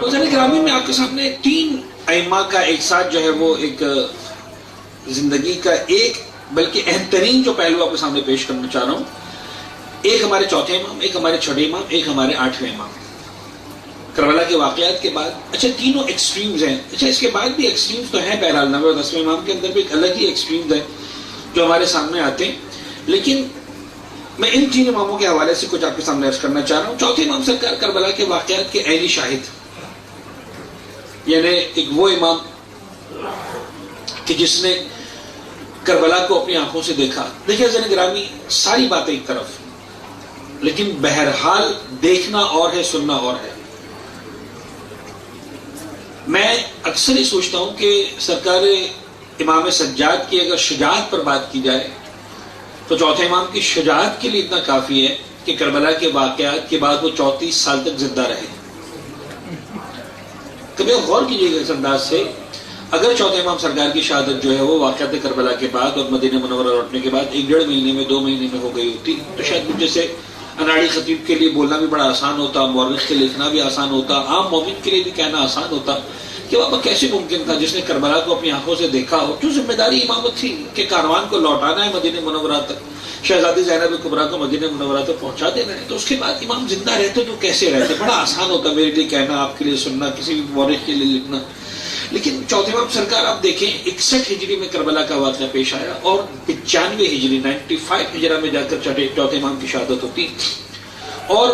تو ذرا گرامی میں آپ کے سامنے تین ائمہ کا ایک ساتھ جو ہے وہ ایک زندگی کا ایک بلکہ اہم ترین جو پہلو آپ کے سامنے پیش کرنا چاہ رہا ہوں. ایک ہمارے چوتھے امام، ایک ہمارے چھٹے امام، ایک ہمارے آٹھویں امام. کربلا کے واقعات کے بعد اچھا تینوں ایکسٹریمز ہیں. اچھا اس کے بعد بھی ایکسٹریمز تو ہیں، بہرحال 9 اور 10ویں امام کے اندر بھی ایک الگ ہی ایکسٹریمز ہیں جو ہمارے سامنے آتے ہیں. لیکن میں ان تین اماموں کے حوالے سے کچھ آپ کے سامنے عرض کرنا چاہ رہا ہوں. چوتھے امام سرکار کربلا کے واقعات کے عینی شاہد، یعنی ایک وہ امام کہ جس نے کربلا کو اپنی آنکھوں سے دیکھا. دیکھیں عزیزان گرامی، ساری باتیں ایک طرف، لیکن بہرحال دیکھنا اور ہے، سننا اور ہے. میں اکثر ہی سوچتا ہوں کہ سرکار امام سجاد کی اگر شجاعت پر بات کی جائے تو چوتھے امام کی شجاعت کے لیے اتنا کافی ہے کہ کربلا کے واقعات کے بعد وہ 34 سال تک زندہ رہے. کبھی غور کیجیے گا اس انداز سے، اگر چوتھے امام سرکار کی شہادت جو ہے وہ واقعات کربلا کے بعد اور مدینہ منورہ لوٹنے کے بعد 1-1.5 مہینے میں 2 مہینے میں ہو گئی ہوتی تو شاید مجھ جیسے اناڑی خطیب کے لیے بولنا بھی بڑا آسان ہوتا، مورخ کے لکھنا بھی آسان ہوتا، عام مومن کے لیے بھی کہنا آسان ہوتا کہ بابا کیسے ممکن تھا جس نے کربلا کو اپنی آنکھوں سے دیکھا ہو. جو ذمہ داری امامت تھی کہ کاروان کو لوٹانا ہے مدینہ منورہ تک، شہزادی زینب کبریٰ کو مدینہ منورہ تک پہنچا دینا ہے، تو اس کے بعد امام زندہ رہتے تو کیسے رہتے. بڑا آسان ہوتا میرے لیے کہنا، آپ کے لیے سننا، کسی بھی مورخ کے لیے لکھنا. لیکن چوتھے امام سرکار آپ دیکھیں 61 ہجری میں کربلا کا واقعہ پیش آیا اور 95 ہجری 95 ہجرہ میں جا کر چوتھے امام کی شہادت ہوتی. اور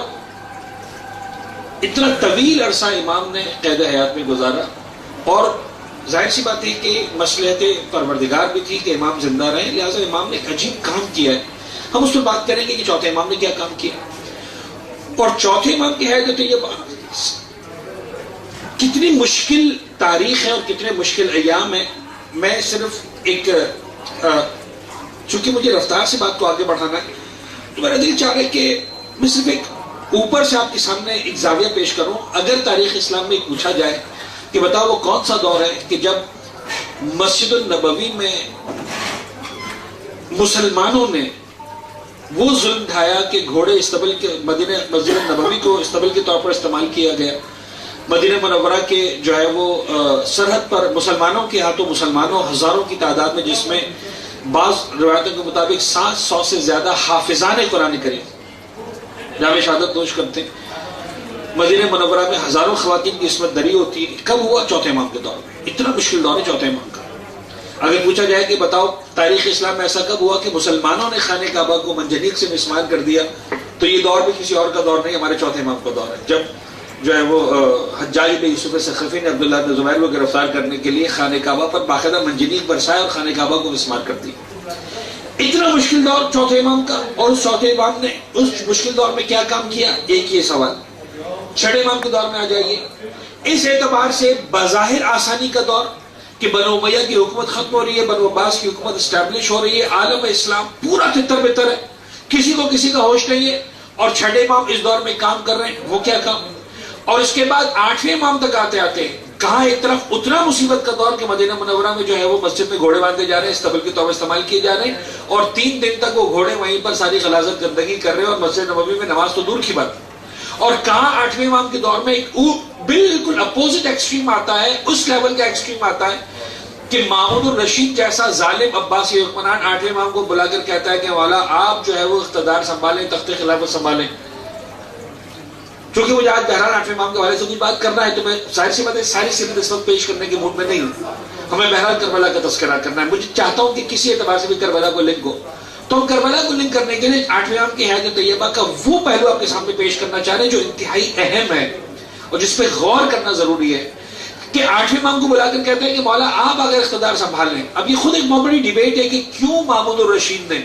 اتنا طویل عرصہ امام نے قید حیات میں گزارا اور ظاہر سی بات ہے کہ مصلحت پروردگار بھی تھی کہ امام زندہ رہے، لہٰذا امام نے ایک عجیب کام کیا ہے. ہم اس پر بات کریں گے کہ چوتھے امام نے کیا کام کیا اور چوتھے امام کی حیات طیبہ کتنی مشکل تاریخ ہے اور کتنے مشکل ایام ہیں. میں صرف ایک چونکہ مجھے رفتار سے بات کو آگے بڑھانا ہے تو میرا دل چاہ رہا ہے کہ میں صرف ایک اوپر سے آپ کے سامنے ایک زاویہ پیش کروں. اگر تاریخ اسلام میں پوچھا جائے کہ بتاؤ وہ کون سا دور ہے کہ جب مسجد النبوی میں مسلمانوں نے وہ ظلم ڈھایا کہ گھوڑے استبل کے مدینہ مسجد النبوی کو استبل کے طور پر استعمال کیا گیا. مدینہ منورہ کے جو ہے وہ سرحد پر مسلمانوں کے ہاتھوں مسلمانوں ہزاروں کی تعداد میں، جس میں بعض روایتوں کے مطابق 700 سے زیادہ حافظان قرآن کریم جامع شہادت نوش کرتے ہیں. مدینہ منورہ میں ہزاروں خواتین کی عصمت دری ہوتی ہے. کب ہوا؟ چوتھے امام کے دور میں. اتنا مشکل دور ہے چوتھے امام کا. اگر پوچھا جائے کہ بتاؤ تاریخ اسلام میں ایسا کب ہوا کہ مسلمانوں نے خانہ کعبہ کو منجنیق سے مسمار کر دیا، تو یہ دور بھی کسی اور کا دور نہیں، ہمارے چوتھے امام کا دور ہے. جب جو ہے وہ حجاج بن یوسف ثقفی نے عبداللہ بن زبیر کو گرفتار کرنے کے لیے خانہ کعبہ پر باقاعدہ منجنیق برسایا اور خانہ کعبہ کو مسمار کر دی. اتنا مشکل دور چوتھے امام کا. اور اس چوتھے امام نے اس مشکل دور میں کیا کام کیا؟ ایک یہ سوال. چھٹے امام کے دور میں آ جائیے، اس اعتبار سے بظاہر آسانی کا دور کہ بنو امیہ کی حکومت ختم ہو رہی ہے، بنو عباس کی حکومت اسٹیبلش ہو رہی ہے، عالم اسلام پورا تتر بتر ہے، کسی کو کسی کا ہوش نہیں ہے. اور چھٹے امام اس دور میں کام کر رہے ہیں. وہ کیا کام؟ اور اس کے بعد آٹھویں امام تک آتے آتے کہاں ایک طرف اتنا مصیبت کا دور کہ مدینہ منورہ میں جو ہے وہ مسجد میں گھوڑے باندھے جا رہے ہیں، استبل کے طور پر استعمال کیے جا رہے ہیں، اور 3 دن تک وہ گھوڑے وہیں پر ساری غلاظت گندگی کر رہے ہیں اور مسجد نبوی میں نماز تو دور کی بات. اور کہاں آٹھویں امام کے دور میں ایک بالکل اپوزٹ ایکسٹریم آتا ہے، اس لیول کا ایکسٹریم آتا ہے کہ مامون الرشید جیسا ظالم عباسی حکمران آٹھویں امام کو بلا کر کہتا ہے کہ مولا آپ جو ہے وہ اقتدار سنبھالیں، تخت خلافت سنبھالیں. چونکہ مجھے آج بہرحال آٹھویں امام کے حوالے سے کچھ بات کرنا ہے تو میں ظاہر سی بات ہے ساری سیرت اس وقت پیش کرنے کے موڈ میں نہیں ہوں. ہمیں بہرحال کربلا کا تذکرہ کرنا ہے. مجھے چاہتا ہوں کہ کسی اعتبار سے بھی کربلا کو لنک ہو، تو ہم کربلا کو لنک کرنے کے لیے آٹھویں امام کی حیات طیبہ کا وہ پہلو آپ کے سامنے پیش کرنا چاہ رہے ہیں جو انتہائی اہم ہے اور جس پہ غور کرنا ضروری ہے. کہ آٹھویں امام کو بلا کر کہتے ہیں کہ مولا آپ اگر اقتدار سنبھال لیں. اب یہ خود ایک بہت بڑی ڈیبیٹ ہے کہ کیوں مامون الرشید نے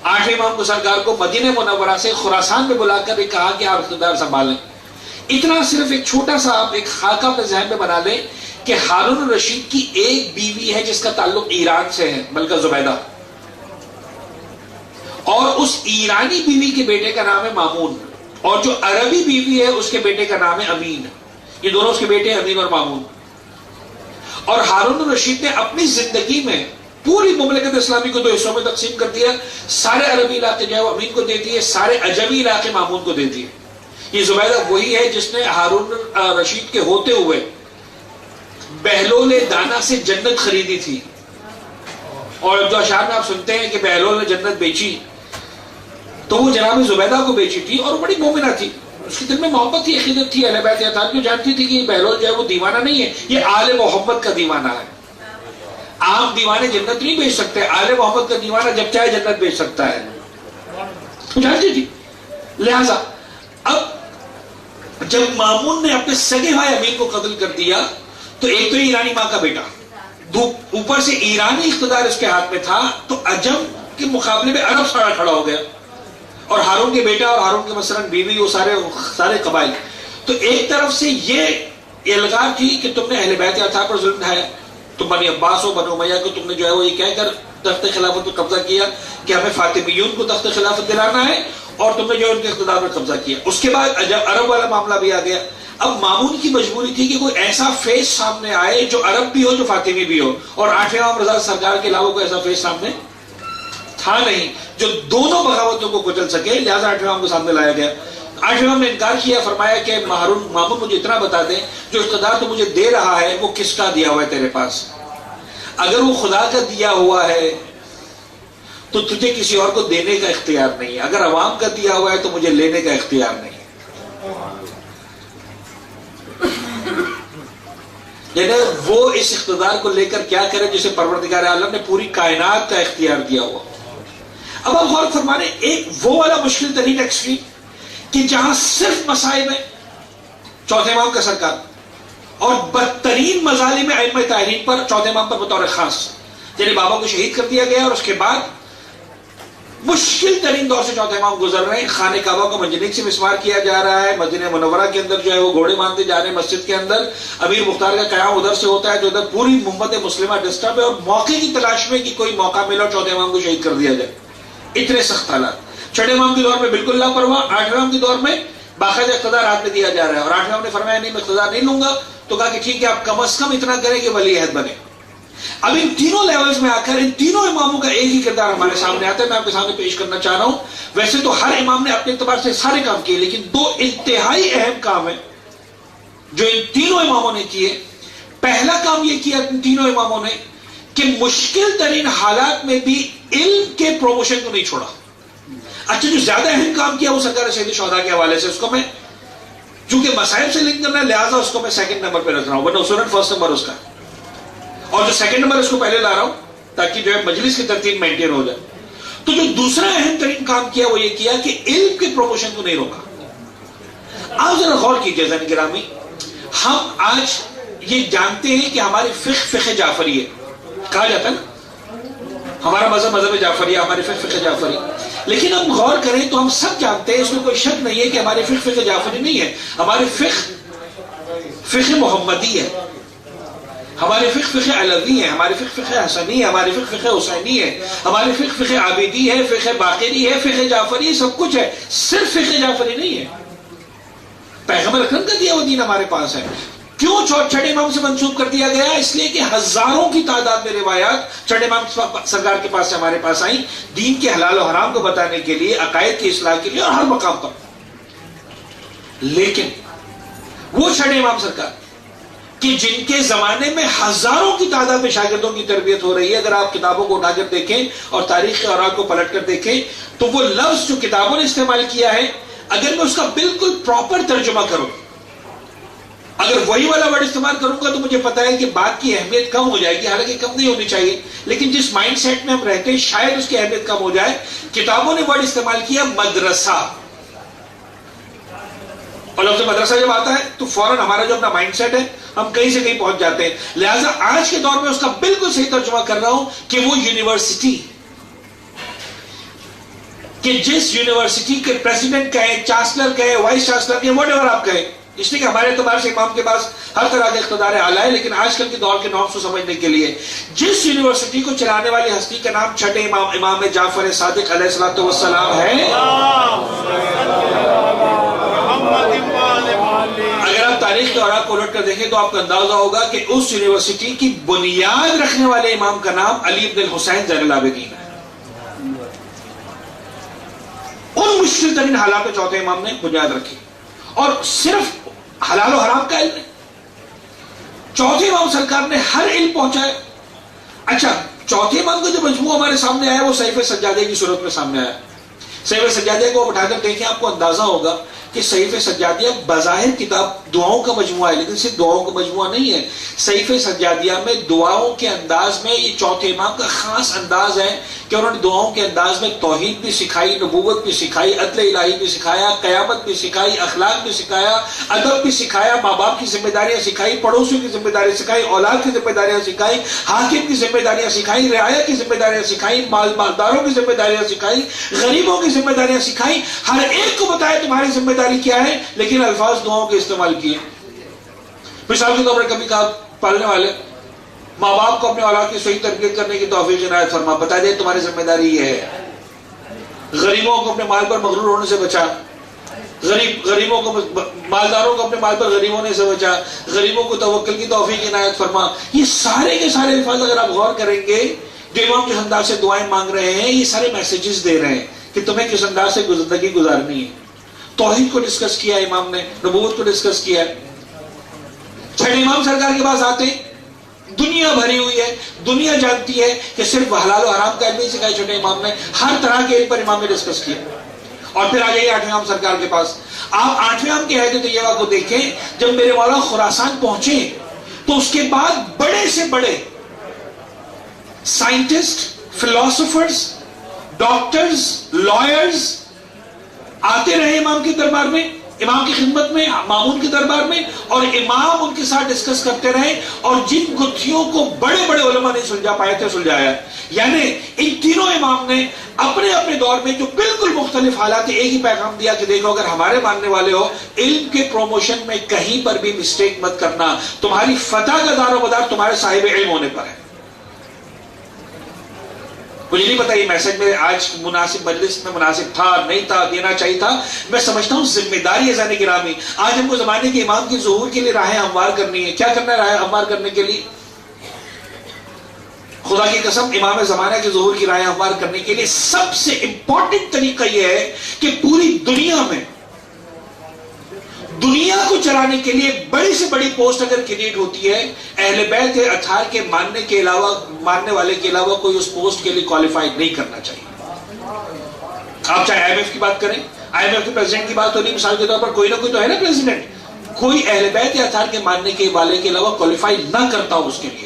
آٹھویں امام کو سرکار کو مدینہ منورہ سے خراسان میں بلا کر کہا کہ آپ اقتدار سنبھال لیں. اتنا صرف ایک چھوٹا سا آپ ایک خاکہ اپنے ذہن میں بنا لیں کہ ہارون الرشید کی ایک بیوی ہے جس کا تعلق ایران سے ہے، ملکہ زبیدہ، اور اس ایرانی بیوی کے بیٹے کا نام ہے مامون، اور جو عربی بیوی ہے اس کے بیٹے کا نام ہے امین. یہ دونوں اس کے بیٹے ہیں، امین اور مامون. اور ہارون الرشید نے اپنی زندگی میں پوری مملکت اسلامی کو 2 حصوں میں تقسیم کر دیا. سارے عربی علاقے جو ہے وہ امین کو دے دیے، سارے عجمی علاقے مامون کو دے دیے. یہ زبیدہ وہی ہے جس نے ہارون رشید کے ہوتے ہوئے بہلول دانا سے جنت خریدی تھی، اور جو اشعار میں آپ سنتے ہیں کہ بہلول نے جنت بیچی، تو وہ جناب زبیدہ کو بیچی تھی، اور بڑی مومنہ تھی، اس کے دل میں محبت تھی، عقیدت تھی، اہل بیت اطہار کی، جانتی تھی کہ یہ بہلول جو ہے وہ دیوانہ نہیں ہے، یہ آل محمد کا دیوانہ ہے۔ عام دیوانے جنت نہیں بیچ سکتے، آل محمد کا دیوانہ جب چاہے جنت بیچ سکتا ہے، جانتی تھی۔ لہذا اب جب مامون نے اپنے سگے بھائی امیر کو قتل کر دیا، تو ایک تو ایرانی ماں کا بیٹا، اوپر سے ایرانی اقتدار اس کے ہاتھ میں تھا، تو عجم کے مقابلے میں عرب سارا کھڑا ہو گیا، اور ہارون کے بیٹا اور ہارون کے مثلا بیوی، وہ سارے قبائل۔ تو ایک طرف سے یہ الغار تھی کہ تم نے اہل بیت اطہار پر ظلم ڈھایا، تم بنی عباس و بنو امیہ کو تم نے جو ہے وہ یہ کہہ کر تخت خلافت پر قبضہ کیا کہ ہمیں فاطمیون کو تخت خلافت دلانا ہے، اور تم نے جو ان کے اقتدار پر قبضہ کیا۔ اس کے بعد جب عرب والا معاملہ بھی آ گیا، اب مامون کی مجبوری تھی کہ کوئی ایسا فیس سامنے آئے جو عرب بھی ہو، جو فاطمی بھی ہو، اور 8ویں امام رضا سرکار کے علاوہ کوئی ایسا فیس سامنے تھا نہیں جو دونوں بغاوتوں کو کچل سکے، لہذا 8ویں امام کو سامنے لایا گیا۔ 8ویں امام نے انکار کیا، فرمایا کہ مامون مجھے اتنا بتا دیں، جو اقتدار تو مجھے دے رہا ہے وہ کس کا دیا ہوا ہے تیرے پاس؟ اگر وہ خدا کا دیا ہوا ہے تو تجھے کسی اور کو دینے کا اختیار نہیں ہے، اگر عوام کا دیا ہوا ہے تو مجھے لینے کا اختیار نہیں ہے۔ یعنی وہ اس اقتدار کو لے کر کیا کرے جسے پروردگار عالم نے پوری کائنات کا اختیار دیا ہوا۔ اب آپ غور فرمانے، ایک وہ والا مشکل ترین ایکسٹریم کہ جہاں صرف مصائب ہیں چوتھے امام کا سرکار، اور بدترین مظالم ائمہ طاہرین پر چوتھے امام پر بطور خاص، یعنی بابا کو شہید کر دیا گیا، اور اس کے بعد مشکل ترین دور سے چوتھے امام گزر رہے ہیں۔ خانہ کعبہ کو منجنیق سے مسمار کیا جا رہا ہے، مدینہ منورہ کے اندر جو ہے وہ گھوڑے باندھے جا رہے ہیں مسجد کے اندر، امیر مختار کا قیام ادھر سے ہوتا ہے جو ادھر پوری امت مسلمہ ڈسٹرب ہے، اور موقع کی تلاش میں کہ کوئی موقع ملا اور چوتھے امام کو شہید کر دیا جائے، اتنے سخت حالات۔ چھٹے امام کے دور میں بالکل لاپرواہ، 8ویں امام کے دور میں باقاعدہ اقتدار ہاتھ میں دیا جا رہا ہے، اور 8ویں امام نے فرمایا نہیں میں اقتدار نہیں لوں گا، تو کہا کہ ٹھیک ہے آپ کم از کم اتنا کریں کہ ولی عہد بنے۔ اب ان تینوں لیولز میں آ کر ان تینوں اماموں کا ایک ہی کردار ہمارے سامنے آتا ہے، میں آپ کے سامنے پیش کرنا چاہ رہا ہوں۔ ویسے تو ہر امام نے اپنے اعتبار سے سارے کام کیے، لیکن دو انتہائی اہم کام ہیں جو ان تینوں اماموں نے کیے۔ پہلا کام یہ کیا ان تینوں اماموں نے کہ مشکل ترین حالات میں بھی علم کے پروموشن کو نہیں چھوڑا۔ اچھا، جو زیادہ اہم کام کیا وہ سرکار سید شہداء کے حوالے سے، اس کو میں چونکہ مسائل سے لنک کرنا ہے لہٰذا اس کو میں سیکنڈ نمبر پہ رکھ رہا ہوں، ورنہ اصولاً فرسٹ نمبر اس کا، اور جو سیکنڈ نمبر اس کو پہلے لا رہا ہوں تاکہ جو ہے مجلس کی ترتیب مینٹین ہو جائے۔ تو جو دوسرا اہم ترین کام کیا وہ یہ کیا کہ علم کے پروموشن کو نہیں روکا۔ آپ ذرا غور کیجئے زن گرامی، ہم آج یہ جانتے ہیں کہ ہماری فقہ جعفری ہے، کہا جاتا ہے نا ہمارا مذہب جعفری ہے، ہماری فقہ جعفری، لیکن ہم غور کریں تو ہم سب جانتے ہیں، اس میں کوئی شک نہیں ہے کہ ہماری فقہ جعفری نہیں ہے، ہماری فقہ محمدی ہے، ہماری فقہ علوی ہے، ہماری فقہ حسنی ہے، ہماری فقہ حسینی ہے، ہماری فقہ عابدی ہے، فقہ باقری ہے، فقہ جعفری، سب کچھ ہے، صرف فقہ جعفری نہیں ہے۔ پیغمبر اکرم کا دیا وہ دین ہمارے پاس ہے۔ کیوں چھٹے امام سے منسوب کر دیا گیا؟ اس لیے کہ ہزاروں کی تعداد میں روایات چھٹے امام سرکار کے پاس سے ہمارے پاس آئیں، دین کے حلال و حرام کو بتانے کے لیے، عقائد کی اصلاح کے لیے، اور ہر مقام پر۔ لیکن وہ چھٹے امام سرکار کہ جن کے زمانے میں ہزاروں کی تعداد میں شاگردوں کی تربیت ہو رہی ہے، اگر آپ کتابوں کو اٹھا کر دیکھیں اور تاریخ کے اوراق کو پلٹ کر دیکھیں تو وہ لفظ جو کتابوں نے استعمال کیا ہے، اگر میں اس کا بالکل پراپر ترجمہ کروں، اگر وہی والا ورڈ استعمال کروں گا تو مجھے پتا ہے کہ بات کی اہمیت کم ہو جائے گی، حالانکہ کم نہیں ہونی چاہیے، لیکن جس مائنڈ سیٹ میں ہم رہتے ہیں شاید اس کی اہمیت کم ہو جائے۔ کتابوں نے ورڈ استعمال کیا مدرسہ، اور لفظ مدرسہ جب آتا ہے تو فوراً ہمارا جو اپنا مائنڈ سیٹ ہے ہم کہیں سے کہیں پہنچ جاتے ہیں، لہٰذا آج کے دور میں اس کا بالکل صحیح ترجمہ کر رہا ہوں کہ وہ یونیورسٹی، کہ جس یونیورسٹی کے پریزیڈنٹ کہیں، چانسلر کہیں، وائس چانسلر کہیں، واٹ ایور آپ کہیں، اس لیے کہ ہمارے اعتبار سے امام کے پاس ہر طرح کا اقتدار اعلیٰ ہے، لیکن آج کل کے دور کے نارمس کو سمجھنے کے لیے جس یونیورسٹی کو چلانے والی ہستی کا نام چھٹے امام امام جعفر صادق علیہ الصلوۃ والسلام ہے، اگر آپ تاریخ کے اوراق کو الٹ کر دیکھیں تو آپ کو اندازہ ہوگا کہ اس یونیورسٹی کی بنیاد رکھنے والے امام کا نام علی بن الحسین زین العابدین ہے۔ ان مشکل ترین حالات میں چوتھے امام نے بنیاد رکھی، اور صرف حلال و حرام کا علم ہے. چوتھے امام سرکار نے ہر علم پہنچایا. اچھا چوتھے امام کا جو مجموعہ ہمارے سامنے آیا وہ صحیفہ سجادہ کی صورت میں سامنے آیا. صحیفہ سجادہ کو اٹھا کر دیکھیں آپ کو اندازہ ہوگا کہ صحیفہ سجادیہ بظاہر کتاب دعاؤں کا مجموعہ ہے لیکن صرف دعاؤں کا مجموعہ نہیں ہے. صحیفہ سجادیہ میں دعاؤں کے انداز میں یہ چوتھے امام کا خاص انداز ہے کہ انہوں نے دعاؤں کے انداز میں توحید بھی سکھائی, نبوت بھی سکھائی, عدل الہی بھی سکھایا, قیامت بھی سکھائی, اخلاق بھی سکھایا, ادب بھی سکھایا, ماں باپ کی ذمہ داریاں سکھائی, پڑوسیوں کی ذمہ داریاں سکھائی, اولاد کی ذمہ داریاں سکھائی, حاکم کی ذمہ داریاں سکھائی, رعایا کی ذمہ داریاں سکھائی, مالداروں کی ذمہ داریاں سکھائی, غریبوں کی ذمہ داریاں سکھائی. ہر ایک کو بتایا تمہاری ذمہ داری کیا ہے, لیکن الفاظ دعاؤں کے استعمال کیے. مثال کے طور پر کبھی کہا پالنے والے ماں باپ کو اپنے اولاد کی صحیح تربیت کرنے کی توفیق عنایت فرما, بتا دے تمہاری ذمہ داری یہ ہے. غریبوں کو اپنے مال پر مغرور ہونے سے بچا, غریبوں کو مالداروں کو اپنے مال پر غریب ہونے سے بچا, غریبوں کو توکل کی توفیق عنایت فرما. یہ سارے کے سارے الفاظ اگر آپ غور کریں گے جو امام جس انداز سے دعائیں مانگ رہے ہیں یہ سارے میسیجز دے رہے ہیں کہ تمہیں کس انداز سے زندگی گزارنی ہے. توحید کو ڈسکس کیا امام نے, نبوت کو ڈسکس کیا ہے. چھٹے امام سرکار کے پاس آتے ہیں, دنیا بھری ہوئی ہے, دنیا جانتی ہے کہ صرف حلال و حرام کا علم نہیں سکھایا چھوٹے امام نے, ہر طرح کے علم پر امام نے ڈسکس کیا. اور پھر آ جائیے آٹھویں امام سرکار کے پاس. آپ آٹھویں امام کے حیدر طیبہ کو دیکھیں, جب میرے مولا خراسان پہنچے تو اس کے بعد بڑے سے بڑے سائنٹسٹ, فلاسفرز, ڈاکٹرز, لائرز آتے رہے امام کے دربار میں, امام کی خدمت میں, مامون کے دربار میں, اور امام ان کے ساتھ ڈسکس کرتے رہے, اور جن گتھیوں کو بڑے بڑے علماء نہیں سلجھا پائے تھے سلجھایا. یعنی ان تینوں امام نے اپنے اپنے دور میں جو بالکل مختلف حالات ایک ہی پیغام دیا کہ دیکھو اگر ہمارے ماننے والے ہو علم کے پروموشن میں کہیں پر بھی مسٹیک مت کرنا, تمہاری فتح کا دار و مدار تمہارے صاحب علم ہونے پر ہے. مجھے نہیں پتا یہ میسج میں آج مناسب مجلس میں مناسب تھا نہیں تھا, دینا چاہیے تھا. میں سمجھتا ہوں ذمہ داری ہے ذہن گرامی. آج ہم کو زمانے کے امام کی ظہور کے لیے راہیں ہموار کرنی ہے. کیا کرنا ہے راہیں ہموار کرنے کے لیے؟ خدا کی قسم امام زمانہ کی ظہور کی راہیں ہموار کرنے کے لیے سب سے امپورٹنٹ طریقہ یہ ہے کہ پوری دنیا میں دنیا کو چلانے کے لیے بڑی سے بڑی پوسٹ اگر کریٹ ہوتی ہے, اہل بیت اطہار کے ماننے والے کے علاوہ کوئی اس پوسٹ کے لیے کوالیفائڈ نہیں کرنا چاہیے. آپ چاہے آئی ایم ایف کی بات کریں, آئی ایم ایف کے پریزیڈنٹ کی بات ہو رہی, مثال کے طور پر کوئی نہ کوئی تو ہے نا پریزیڈنٹ, کوئی اہل بیت اطہار کے ماننے کے والے کے علاوہ کوالیفائی نہ کرتا ہو اس کے لیے.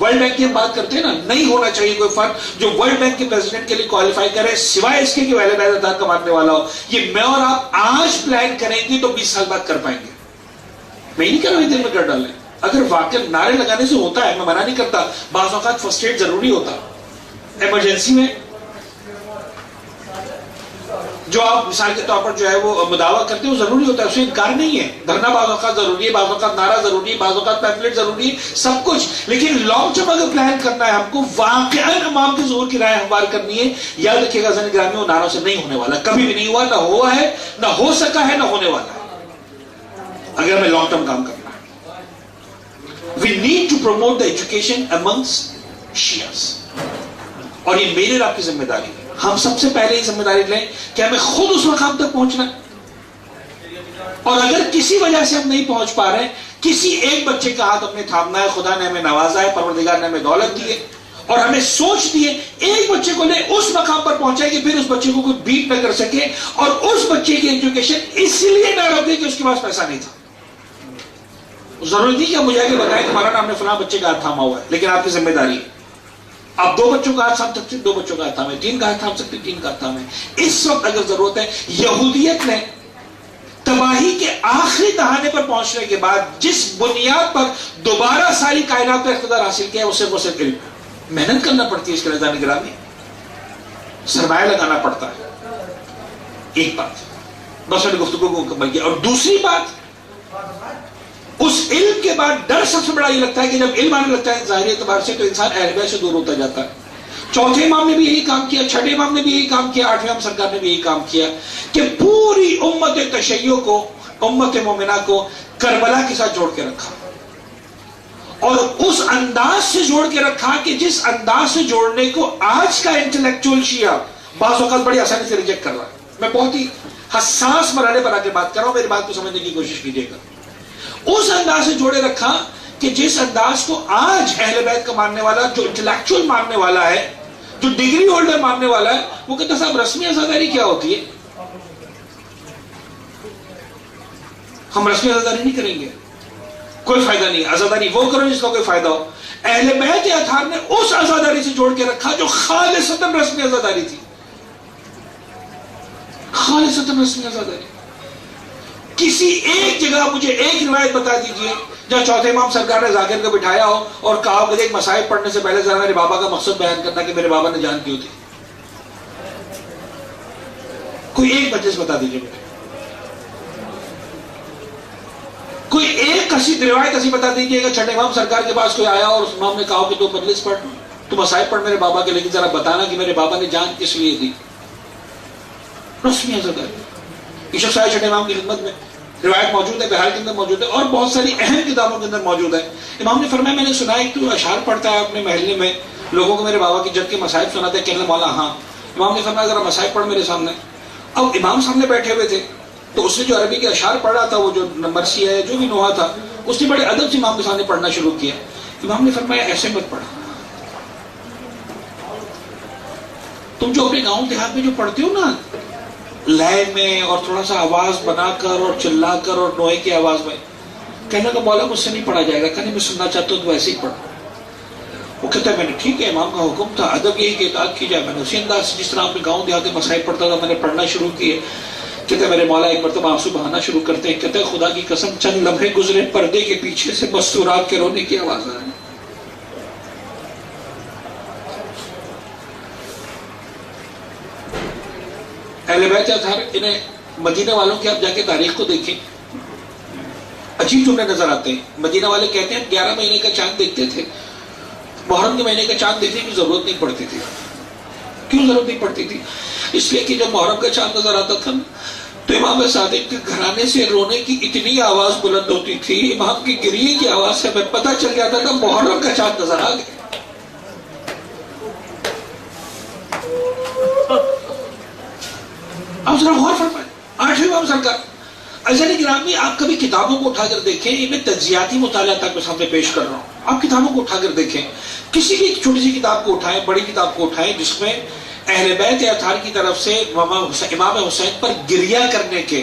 ورلڈ بینک کی ہم بات کرتے ہیں نا, نہیں ہونا چاہیے کوئی فرد جو ورلڈ بینک کے پریزیڈنٹ کے لیے کوالیفائی کرے سوائے اس کے کہ اہل بیت اطہار کا ماننے والا ہو. یہ میں اور آپ آج پلان کریں گے تو 20 سال بعد کر پائیں گے. میں نہیں کر رہا دل میں کر ڈالیں. اگر واقع نعرے لگانے سے ہوتا ہے, میں منع نہیں کرتا, بعض اوقات فرسٹ ایڈ ضروری ہوتا ایمرجنسی میں. جو آپ مثال کے طور پر جو ہے وہ مداوع کرتے ہیں وہ ضروری ہوتا ہے, اس سے انکار نہیں ہے. دھرنا بعض اوقات ضروری ہے, بعض اوقات نعرہ ضروری ہے, بعض اوقات پیمفلیٹ ضروری ہے, سب کچھ. لیکن لانگ ٹرم اگر پلان کرنا ہے ہم کو, واقعاً امام کی ظہور کی رائے ہموار کرنی ہے, یاد رکھیے گا ذہن گرامی وہ نعروں سے نہیں ہونے والا, کبھی بھی نہیں ہوا, نہ ہوا ہے, نہ ہو سکا ہے, نہ ہونے والا ہے, اگر ہمیں لانگ ٹرم کام کرنا ہے. We need to promote the education amongst Shias. اور یہ میرے اور آپ کی ذمہ داری ہے. ہم سب سے پہلے یہ ذمہ داری لیں کہ ہمیں خود اس مقام تک پہنچنا ہے, اور اگر کسی وجہ سے ہم نہیں پہنچ پا رہے, کسی ایک بچے کا ہاتھ اپنے تھامنا ہے. خدا نے ہمیں نوازا ہے, پروردگار نے ہمیں دولت دی ہے اور ہمیں سوچ دی ہے, ایک بچے کو لے اس مقام پر پہنچائے کہ پھر اس بچے کو کوئی بیٹ نہ کر سکے, اور اس بچے کی ایجوکیشن اس لیے نہ روکے کہ اس کے پاس پیسہ نہیں تھا. ضروری نہیں کہ مجھے آگے بتائیں کہ ہمارا نام نے فلاں بچے کا ہاتھ تھاما ہوا ہے, لیکن آپ کی ذمہ داری ہے. آپ 2 بچوں کا ہاتھ تھام سکتے, 2 بچوں کا ہاتھ تھامیں, 3 کا ہاتھ تھام سکتے, 3 کا ہاتھ تھامیں. اس وقت اگر ضرورت ہے, یہودیت نے تباہی کے آخری دہانے پر پہنچنے کے بعد جس بنیاد پر دوبارہ ساری کائنات پر اقتدار حاصل کیا ہے اسے وہ صرف علم. محنت کرنا پڑتی ہے اس کے لیے نگرانی, سرمایہ لگانا پڑتا ہے. ایک بات بس میں نے گفتگو کو مکمل کیا. اور دوسری بات, اس علم کے بعد ڈر سب سے بڑا یہ لگتا ہے کہ جب علم آنے لگتا ہے ظاہری اعتبار سے تو انسان اہل بیت سے دور ہوتا جاتا ہے. چوتھے امام نے بھی یہی کام کیا, چھٹے امام نے بھی یہی کام کیا, آٹھویں امام سرکار نے بھی یہی کام کیا کہ پوری امت تشیع کو, امت مومنہ کو کربلا کے ساتھ جوڑ کے رکھا, اور اس انداز سے جوڑ کے رکھا کہ جس انداز سے جوڑنے کو آج کا انٹلیکچوئل شیعہ بعض اوقات بڑی آسانی سے ریجیکٹ کر رہا ہے. میں بہت ہی حساس مرحلے پر آ کے بات کر رہا ہوں، میری بات کو سمجھنے کی کوشش کیجیے گا. اس انداز سے جوڑے رکھا کہ جس انداز کو آج اہل بیت کا ماننے والا، جو انٹلیکچوئل ماننے والا ہے، جو ڈگری ہولڈر ماننے والا ہے، وہ کہتا صاحب رسمی عزاداری کیا ہوتی ہے؟ ہم رسمی عزاداری نہیں کریں گے، کوئی فائدہ نہیں. عزاداری وہ کرو جس کا کوئی فائدہ ہو. اہل بیت اطہار نے اس عزاداری سے جوڑ کے رکھا جو خالصتاً رسمی عزاداری تھی. خالصتاً رسمی عزاداری. کسی ایک جگہ مجھے ایک روایت بتا دیجئے جہاں چوتھے امام سرکار نے ذاکر کو بٹھایا ہو اور کہا کہ ایک مصائب پڑھنے سے پہلے ذرا میرے بابا کا مقصد بیان کرنا کہ میرے بابا نے جان کیوں تھی. کوئی ایک مجلس بتا دیجئے مجھے، کوئی ایک قصید روایت ایسی بتا دیجئے کہ چھٹے امام سرکار کے پاس کوئی آیا اور اس امام نے کہا کہ تو مجلس پڑھ، تو مصائب پڑھ میرے بابا کے، لیکن ذرا بتانا کہ میرے بابا نے جان کس لیے دی. رسمی عزاداری. عشق صاحب چھٹے امام کی خدمت میں روایت موجود ہے، بہار کے اندر موجود ہے، اور بہت ساری اہم کتابوں کے اندر موجود ہے. امام نے فرمایا میں نے سنا ہے کہ تو اشعار پڑھتا ہے اپنے محلے میں، لوگوں کو میرے بابا کی جد کے مصائب سناتا ہے. کہنے مولا ہاں. امام نے فرمایا ذرا مصائب پڑھ میرے سامنے. اب امام سامنے بیٹھے ہوئے تھے تو اس نے جو عربی کے اشعار پڑھ رہا تھا، وہ جو مرثیہ ہے جو بھی نوحہ تھا، اس نے بڑے ادب سے امام کے سامنے پڑھنا شروع کیا. امام نے فرمایا ایسے مت پڑھا، تم جو اپنے گاؤں دیہات میں جو پڑھتے ہو نا لے میں اور تھوڑا سا آواز بنا کر اور چلا کر اور نوحے کی آواز میں، کہنے کا مولا مجھ سے نہیں پڑھا جائے گا. کہنے میں سننا چاہتا ہوں تو ویسے ہی پڑھ. وہ کہتا ہے میں نے ٹھیک ہے، امام کا حکم تھا، ادب یہی کہ اطاعت کی جائے. میں نے اسی انداز سے جس طرح اپنے گاؤں دیہات میں مصائب پڑھتا تھا میں نے پڑھنا شروع کیے. کہتے ہیں میرے مولا ایک مرتبہ آنسو بہانا شروع کرتے ہیں. کہتے ہیں خدا کی قسم چند لمحے گزرے، پردے کے پیچھے سے مستورات کے رونے کی آواز آ رہی. اہل بیت اطہار، انہیں مدینہ والوں کی آپ جا کے تاریخ کو دیکھیں، عجیب جملے نظر آتے ہیں. مدینہ والے کہتے ہیں 11 مہینے کا چاند دیکھتے تھے، محرم کے مہینے کا چاند دیکھنے کی ضرورت نہیں پڑتی تھی. کیوں ضرورت نہیں پڑتی تھی؟ اس لیے کہ جب محرم کا چاند نظر آتا تھا تو امام صادق کے گھرانے سے رونے کی اتنی آواز بلند ہوتی تھی، امام کی گریے کی آواز سے ہمیں پتہ چل جاتا تھا محرم کا چاند نظر آ گیا. آپ ذرا غور فرمائیں. 8ویں امام سرکار. عزیزان گرامی، آپ کبھی کتابوں کو اٹھا کر دیکھیں، میں تجزیاتی مطالعہ تک میں سامنے پیش کر رہا ہوں. آپ کتابوں کو اٹھا کر دیکھیں، کسی بھی چھوٹی سی کتاب کو اٹھائیں، بڑی کتاب کو اٹھائیں جس میں اہل بیت اطہار کی طرف سے امام حسین پر گریہ کرنے کے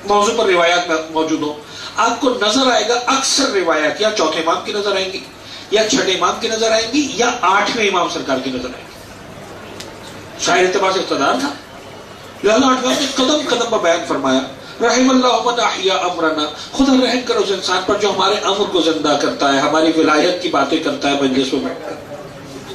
موضوع پر روایات موجود ہوں، آپ کو نظر آئے گا اکثر روایات یا چوتھے امام کی نظر آئیں گی، یا چھٹے امام کی نظر آئیں گی، یا 8ویں امام سرکار کی نظر آئیں گی. شاعر اعتبار سے اقتدار تھا، لہذا 8ویں نے قدم قدم پر بیان فرمایا رحم اللہ من احیا امرنا، خدا رحم کرو اس انسان پر جو ہمارے امر کو زندہ کرتا ہے، ہماری ولایت کی باتیں کرتا ہے مجلس میں بیٹھ کر.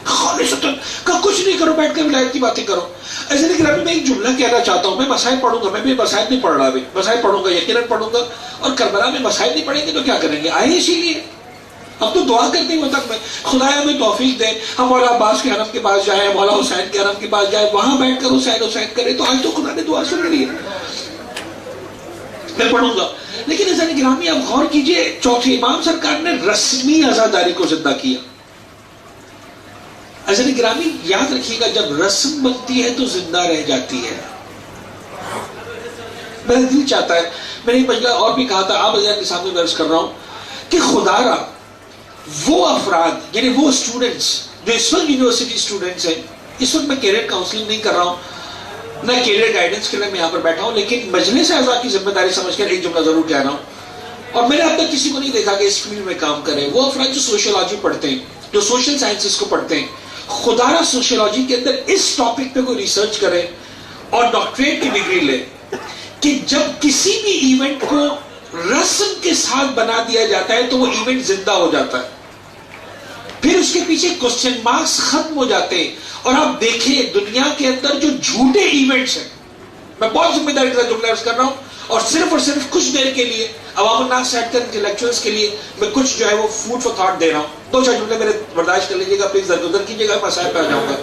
خالصتاً کہ کچھ نہیں کرو، بیٹھ کر ولایت کی باتیں کرو. ایسے نہیں. میں ایک جملہ کہنا چاہتا ہوں، میں مسائل پڑھوں گا، میں بھی مسائل نہیں پڑھ رہا، ابھی مسائل پڑھوں گا، یقیناً پڑھوں گا. اور کربلا میں مسائل نہیں پڑھیں گے تو کیا کریں گے؟ آئے اسی لیے. اب تو دعا کرتے ہیں تک میں خدایا ہمیں توفیق دے، ہم مولا عباس کے حرم کے پاس جائیں، مولا حسین کے حرم کے پاس جائیں، وہاں بیٹھ کر حسین کرے. تو آج تو خدا نے دعا سن لی ہے، میں پڑھوں گا. لیکن عزیزان گرامی آپ غور کیجئے، چوتھے امام سرکار نے رسمی عزاداری کو زندہ کیا. عزیزان گرامی یاد رکھیے گا، جب رسم بنتی ہے تو زندہ رہ جاتی ہے. میرا دل چاہتا ہے، میں نے پہلے اور بھی کہا تھا، آپ عزیزان کے سامنے درج کر رہا ہوں کہ خدا را وہ افراد، یعنی وہ اسٹوڈنٹس جو اس وقت یونیورسٹی اسٹوڈنٹس ہیں، اس وقت میں کیریئر کاؤنسلنگ نہیں کر رہا ہوں، نہ کیریئر گائیڈنس کے لیے میں یہاں پر بیٹھا ہوں، لیکن مجلس اعضاء کی ذمہ داری سمجھ کر ایک جملہ ضرور کہہ رہا ہوں. اور میں نے اب تک کسی کو نہیں دیکھا کہ اس فیلڈ میں کام کرے. وہ افراد جو سوشیولوجی پڑھتے ہیں، جو سوشل سائنسز کو پڑھتے ہیں، خدا را سوشیولوجی کے اندر اس ٹاپک پہ کوئی ریسرچ کرے اور ڈاکٹریٹ کی ڈگری لے کہ جب کسی بھی ایونٹ کو رسم کے ساتھ بنا دیا جاتا ہے تو وہ ایونٹ زندہ ہو جاتا ہے، پھر اس کے پیچھے کوسچن مارکس ختم ہو جاتے ہیں. اور آپ دیکھیں دنیا کے اندر جو جھوٹے ایونٹس ہیں، میں بہت ذمہ داری کے ساتھ جملہ عرض کر رہا ہوں، اور صرف کچھ دیر کے لیے عوام الناس سے ہٹ کر انٹلیکچوئلز کے لیے میں کچھ جو ہے وہ فوڈ فار تھاٹ دے رہا ہوں. 2-4 جملے میرے برداشت کر لیجیے گا، پلیز درگزر کیجیے گا، مسائل پہ آ جاؤں گا.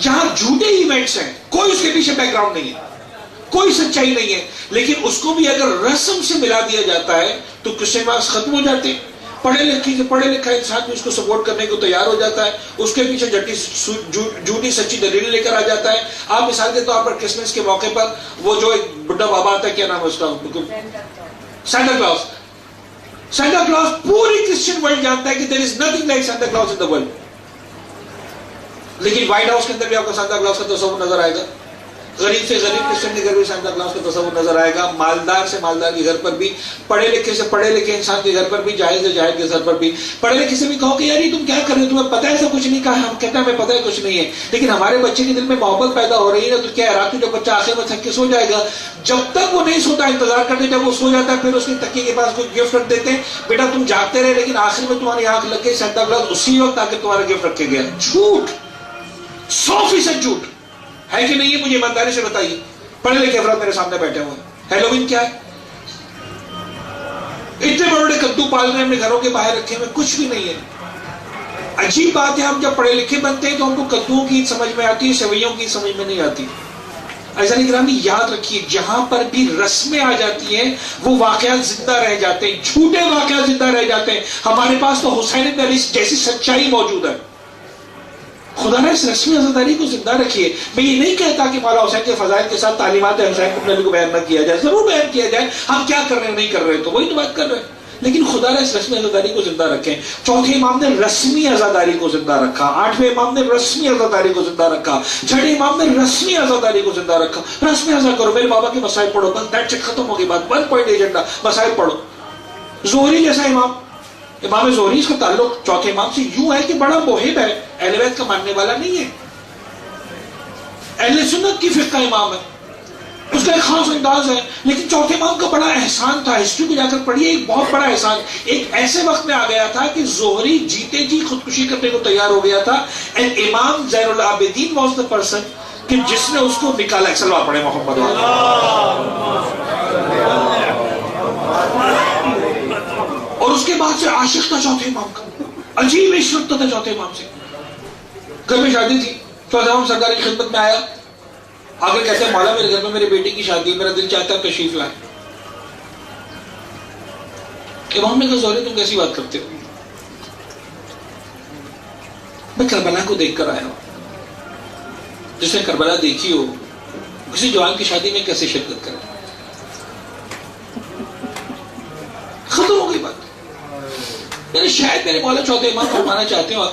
جہاں جھوٹے ایونٹس ہیں، کوئی اس کے پیچھے بیک گراؤنڈ نہیں ہے، کوئی سچائی نہیں ہے، لیکن اس کو بھی اگر رسم سے ملا دیا جاتا ہے تو کوسچن مارکس ختم ہو جاتے ہیں، پڑھے لکھا انسان بھی اس کو سپورٹ کرنے کو تیار ہو جاتا ہے، اس کے پیچھے جھوٹی سچی دلیل لے کر آ جاتا ہے. آپ مثال کے طور پر کرسمس کے موقع پر وہ جو ایک بڈھا بابا آتا ہے، کیا نام ہے اس کا، سینٹا کلاus. سینٹا کلاus پوری کرسچن ورلڈ جانتا ہے کہ there is nothing like Santa Claus in the world. لیکن وائٹ ہاؤس کے اندر بھی آپ کو سانتا کلاus کا تصور نظر آئے گا، غریب سے غریب کرسچن کے گھر بھی سانتا کلاus کا تصور نظر آئے گا، مالدار سے مالدار کے گھر پر بھی، پڑھے لکھے سے پڑھے لکھے انسان کے گھر پر بھی، جاہل سے جاہل کے گھر پر بھی. پڑھے لکھے سے بھی کہو کہ یار یہ تم کیا کر رہے ہو، تمہیں پتہ ہے ایسا کچھ نہیں. کہا ہم کہتے ہیں ہمیں پتہ ہے کچھ نہیں ہے، لیکن ہمارے بچے کے دل میں محبت پیدا ہو رہی ہے نا، تو کیا ہے رات کو جب بچہ آخر میں تھک کے سو جائے گا، جب تک وہ نہیں سوتا انتظار کرتے، جب وہ سو جاتا ہے پھر اس کے تکیے کے پاس کوئی گفٹ رکھ دیتے ہیں، بیٹا تم جاگتے رہے لیکن آخر میں تمہاری آنکھ لگ گئی، سانتا کلاus اسی وقت آ کے تمہارا گفٹ رکھ کے گیا. جھوٹ، 100% جھوٹ ہے کہ نہیں ہے؟ مجھے ایمانداری سے بتائیے. پڑھے لکھے افراد میرے سامنے بیٹھے ہوئے ہیں. ہیلووین کیا ہے؟ اتنے بڑے بڑے کدو پال رہے ہیں اپنے گھروں کے باہر رکھے ہوئے، کچھ بھی نہیں ہے. عجیب بات ہے، ہم جب پڑھے لکھے بنتے ہیں تو ہم کو کدوؤں کی سمجھ میں آتی ہے، سوئیوں کی سمجھ میں نہیں آتی. عزیزان گرامی یاد رکھیے، جہاں پر بھی رسمیں آ جاتی ہیں وہ واقعات زندہ رہ جاتے ہیں، جھوٹے واقعات زندہ رہ جاتے ہیں. ہمارے پاس تو حسین بن علی جیسی سچائی موجود ہے. خدا نے اس رسمی عزاداری کو زندہ رکھیے. میں یہ نہیں کہتا کہ مولا حسین کے فضائل کے ساتھ تعلیمات حسین بن علی کو بیان نہ کیا جائے، ضرور بیان کیا جائے، ہم کیا کر رہے ہیں نہیں کر رہے تو وہی تو بات کر رہے ہیں. لیکن خدا نے اس رسمی عزاداری کو زندہ رکھیں. چوتھے امام نے رسمی عزاداری کو زندہ رکھا، آٹھویں امام نے رسمی عزاداری کو زندہ رکھا، چھٹے امام نے رسمی عزاداری کو زندہ رکھا. رسمی عزا کرو، میرے بابا کے مسائل پڑھو، بس دیٹ اٹ، ختم ہو گئی بات. 1 پوائنٹ ایجنڈا، مسائل پڑھو. زہری جیسا امام زہری، اس کا تعلق چوتھے امام سے یوں ہے کہ بڑا محب ہے، اہل بیت کا ماننے والا نہیں ہے، اہل سنت کی فقہ امام ہے، اس کا ایک خاص انداز ہے. لیکن چوتھے امام کا بڑا احسان تھا، ہسٹری کو جا کر پڑھیے، ایک بہت بڑا احسان. ایک ایسے وقت میں آ گیا تھا کہ زہری جیتے جی خودکشی کرنے کو تیار ہو گیا تھا، اینڈ امام زین العابدین واز دا پرسن کہ جس نے اس کو نکالا. سلوات پڑھے محمد اور اس کے بعد سے عاشق تھا چوتھے امام کا، عجیب عشق رکھتا تھا چوتھے امام سے. گھر میں شادی تھی، چوتھے امام سرکار کی خدمت میں آیا، آگے کہتے ہیں مولا میرے گھر میں میرے بیٹے کی شادی، میرا دل چاہتا ہے تشریف لائیں. امام نے کہا زہری تم کیسی بات کرتے ہو؟ میں کربلا کو دیکھ کر آیا ہوں. جس نے کربلا دیکھی ہو کسی جوان کی شادی میں کیسے شرکت کرے؟ ختم ہو گئی بات. یعنی شاید میرے مولا چوتھے امام فرمانا چاہتے ہو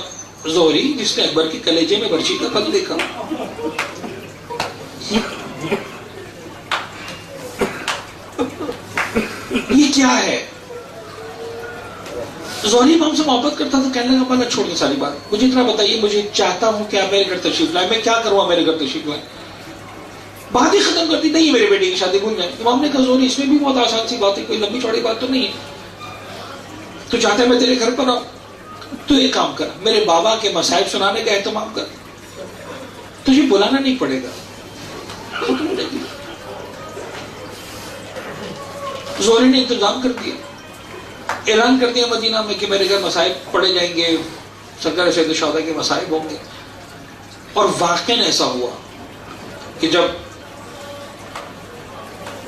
زہری جس نے اکبر کے کلیجے میں برچی کا پھل دیکھا. یہ کیا ہے؟ زہری امام سے محبت کرتا تھا، کہنے لگا مولا چھوڑ دیں ساری بات، مجھے اتنا بتائیے، مجھے چاہتا ہوں کہ آپ میرے گھر تشریف لائیں، میں کیا کروں میرے گھر تشریف لائیں. بات ہی ختم کرتی نہیں، میرے بیٹے کی شادی بھول جائیں. امام نے کہا زہری اس میں بھی بہت آسان سی بات ہے، کوئی لمبی چوڑی بات تو نہیں ہے. تو چاہتا ہے میں تیرے گھر پر آؤں، تو ایک کام کر، میرے بابا کے مصائب سنانے کا اہتمام کر، تجھے بلانا نہیں پڑے گا. زہری نے انتظام کر دیا، اعلان کر دیا مدینہ میں کہ میرے گھر مصائب پڑے جائیں گے، سرکار سید الشہداء کے مصائب ہوں گے. اور واقعاً ایسا ہوا کہ جب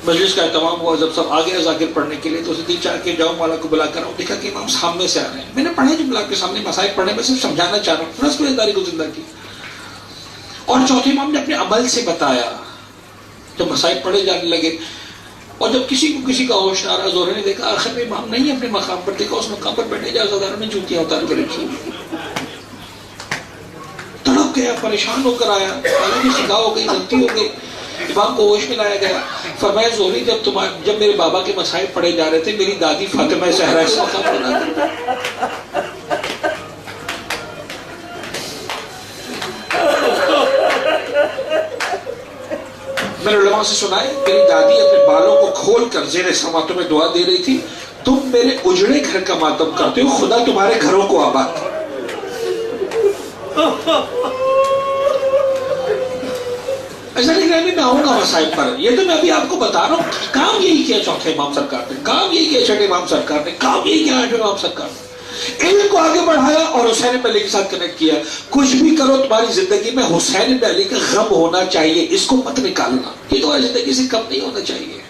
مجلس کا اہتمام ہوا، جب سب آگے ذاکر پڑھنے کے لیے، تو اسے دل چاہ کے جاؤ مولا کو بلا کر آؤ. دیکھا کہ امام سامنے سے آ رہے ہیں. میں نے پڑھا جب آپ کے سامنے مصائب پڑھنے، میں صرف سمجھانا چاہ رہا ہوں، رسم اداری کو زندہ کی. اور چوتھے امام نے اپنے عمل سے بتایا. جب مصائب پڑھے جانے لگے اور جب کسی کو کسی کا ہوش نہ رہا، زہری نے دیکھا آخر میں امام نہیں اپنے مقام پر، دیکھا اس مقام پر بیٹھے جا عزاداروں نے جوتیاں اتار کے رکھی. تڑپ گیا، پریشان ہو کر آیا، حالانکہ خطا ہو گئی، غلطی ہو گئی. امام کو ہوش میں لایا گیا. فرمایا زہری جب میرے بابا کے مصائب پڑھے جا رہے تھے، میری دادی فاطمہ زہرا اس مقام پر نہ تھی. میں نے علماء سے سنا ہے، میری دادی اپنے بالوں کو کھول کر زیر سماعتوں میں دعا دے رہی تھی، تم میرے اجڑے گھر کا ماتم کرتے ہو، خدا تمہارے گھروں کو آباد. ایسا نہیں کہ میں آؤں گا مصائب پر، یہ تو میں ابھی آپ کو بتا رہا ہوں. کام یہی کیا چوتھے امام سرکار نے، کام یہی کیا چھٹے امام سرکار نے، کام یہی کیا آٹھویں امام سرکار نے. علم کو آگے بڑھایا اور حسین بن علی کے ساتھ کنیکٹ کیا. کچھ بھی کرو تمہاری زندگی میں حسین بن علی کا غم ہونا چاہیے، اس کو مت نکالنا، یہ تمہاری زندگی سے کم نہیں ہونا چاہیے.